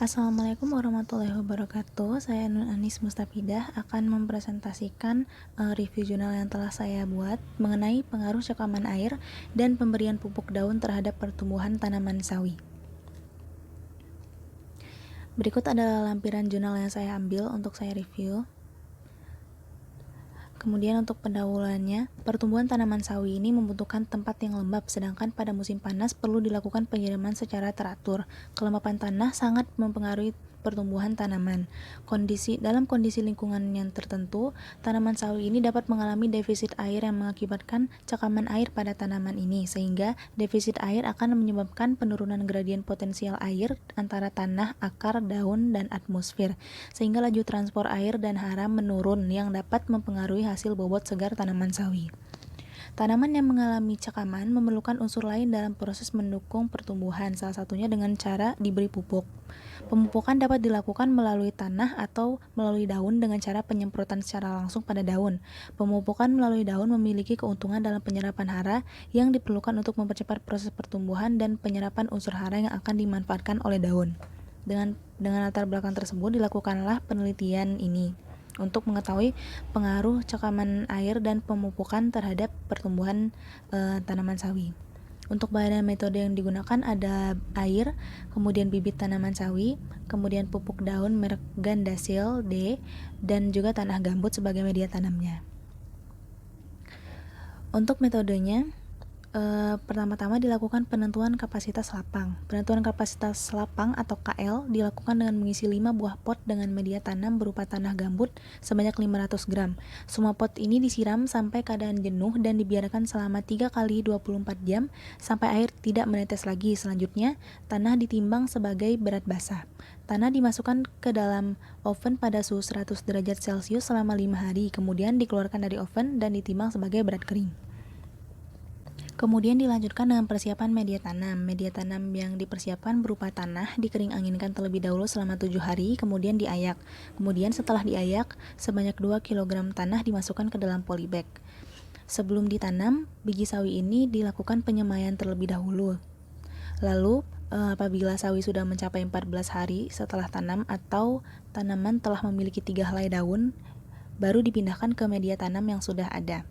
Assalamualaikum warahmatullahi wabarakatuh. Saya Nun Anis Mustafidah akan mempresentasikan review jurnal yang telah saya buat mengenai pengaruh cekaman air dan pemberian pupuk daun terhadap pertumbuhan tanaman sawi. Berikut adalah lampiran jurnal yang saya ambil untuk saya review. Kemudian untuk pendahuluannya, pertumbuhan tanaman sawi ini membutuhkan tempat yang lembab, sedangkan pada musim panas perlu dilakukan penyiraman secara teratur. Kelembapan tanah sangat mempengaruhi pertumbuhan tanaman. Dalam kondisi lingkungan yang tertentu, tanaman sawi ini dapat mengalami defisit air yang mengakibatkan cekaman air pada tanaman ini, sehingga defisit air akan menyebabkan penurunan gradien potensial air antara tanah, akar, daun, dan atmosfer, sehingga laju transport air dan hara menurun yang dapat mempengaruhi hasil bobot segar tanaman sawi. Tanaman yang mengalami cekaman memerlukan unsur lain dalam proses mendukung pertumbuhan, salah satunya dengan cara diberi pupuk. Pemupukan dapat dilakukan melalui tanah atau melalui daun dengan cara penyemprotan secara langsung pada daun. Pemupukan melalui daun memiliki keuntungan dalam penyerapan hara yang diperlukan untuk mempercepat proses pertumbuhan dan penyerapan unsur hara yang akan dimanfaatkan oleh daun. Dengan latar belakang tersebut dilakukanlah penelitian ini untuk mengetahui pengaruh cekaman air dan pemupukan terhadap pertumbuhan tanaman sawi. Untuk bahan dan metode yang digunakan ada air, kemudian bibit tanaman sawi, kemudian pupuk daun merek Gandasil D, dan juga tanah gambut sebagai media tanamnya. Untuk metodenya, pertama-tama dilakukan penentuan kapasitas lapang. Penentuan kapasitas lapang atau KL dilakukan dengan mengisi 5 buah pot dengan media tanam berupa tanah gambut sebanyak 500 gram. Semua pot ini disiram sampai keadaan jenuh dan dibiarkan selama 3 kali 24 jam sampai air tidak menetes lagi. Selanjutnya, tanah ditimbang sebagai berat basah. Tanah dimasukkan ke dalam oven pada suhu 100 derajat Celcius selama 5 hari, kemudian dikeluarkan dari oven dan ditimbang sebagai berat kering. Kemudian dilanjutkan dengan persiapan media tanam. Media tanam yang dipersiapkan berupa tanah dikering anginkan terlebih dahulu selama 7 hari, kemudian diayak. Kemudian setelah diayak, sebanyak 2 kg tanah dimasukkan ke dalam polybag. Sebelum ditanam, biji sawi ini dilakukan penyemaian terlebih dahulu. Lalu, apabila sawi sudah mencapai 14 hari setelah tanam atau tanaman telah memiliki 3 helai daun, baru dipindahkan ke media tanam yang sudah ada.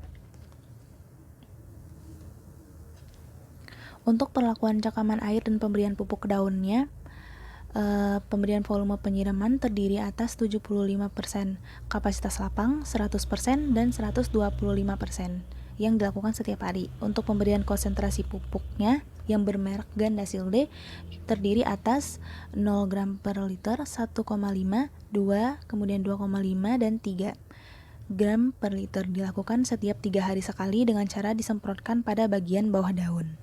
Untuk perlakuan cekaman air dan pemberian pupuk daunnya, pemberian volume penyiraman terdiri atas 75% kapasitas lapang, 100% dan 125% yang dilakukan setiap hari. Untuk pemberian konsentrasi pupuknya yang bermerek Gandasil D terdiri atas 0 gram per liter, 1,5, 2, kemudian 2,5 dan 3 gram per liter, dilakukan setiap 3 hari sekali dengan cara disemprotkan pada bagian bawah daun.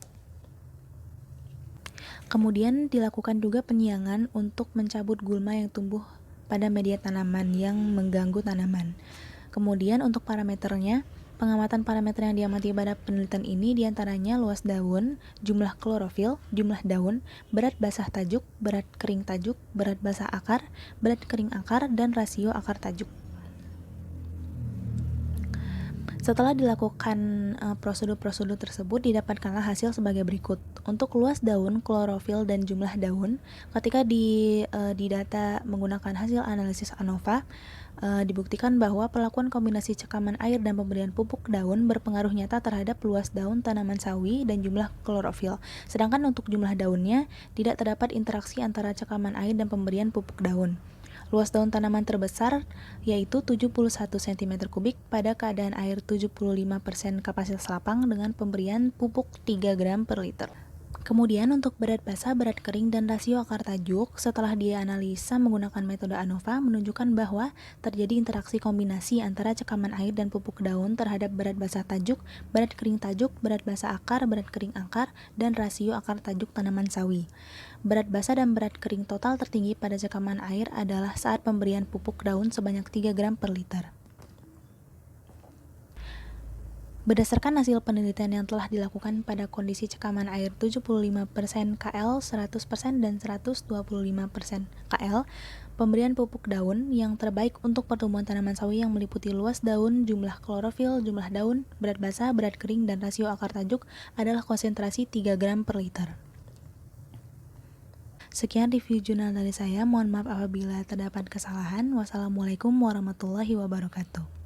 Kemudian dilakukan juga penyiangan untuk mencabut gulma yang tumbuh pada media tanaman yang mengganggu tanaman. Kemudian untuk parameternya, pengamatan parameter yang diamati pada penelitian ini diantaranya luas daun, jumlah klorofil, jumlah daun, berat basah tajuk, berat kering tajuk, berat basah akar, berat kering akar, dan rasio akar tajuk. Setelah dilakukan prosedur-prosedur tersebut, didapatkanlah hasil sebagai berikut. Untuk luas daun, klorofil, dan jumlah daun, ketika didata menggunakan hasil analisis ANOVA, dibuktikan bahwa pelakuan kombinasi cekaman air dan pemberian pupuk daun berpengaruh nyata terhadap luas daun tanaman sawi dan jumlah klorofil. Sedangkan untuk jumlah daunnya, tidak terdapat interaksi antara cekaman air dan pemberian pupuk daun. Luas daun tanaman terbesar yaitu 71 cm3 pada keadaan air 75% kapasitas lapang dengan pemberian pupuk 3 gram per liter. Kemudian untuk berat basah, berat kering, dan rasio akar tajuk, setelah dianalisa menggunakan metode ANOVA menunjukkan bahwa terjadi interaksi kombinasi antara cekaman air dan pupuk daun terhadap berat basah tajuk, berat kering tajuk, berat basah akar, berat kering akar, dan rasio akar tajuk tanaman sawi. Berat basah dan berat kering total tertinggi pada cekaman air adalah saat pemberian pupuk daun sebanyak 3 gram per liter. Berdasarkan hasil penelitian yang telah dilakukan pada kondisi cekaman air 75% KL, 100% dan 125% KL, pemberian pupuk daun yang terbaik untuk pertumbuhan tanaman sawi yang meliputi luas daun, jumlah klorofil, jumlah daun, berat basah, berat kering, dan rasio akar tajuk adalah konsentrasi 3 gram per liter. Sekian review jurnal dari saya, mohon maaf apabila terdapat kesalahan. Wassalamualaikum warahmatullahi wabarakatuh.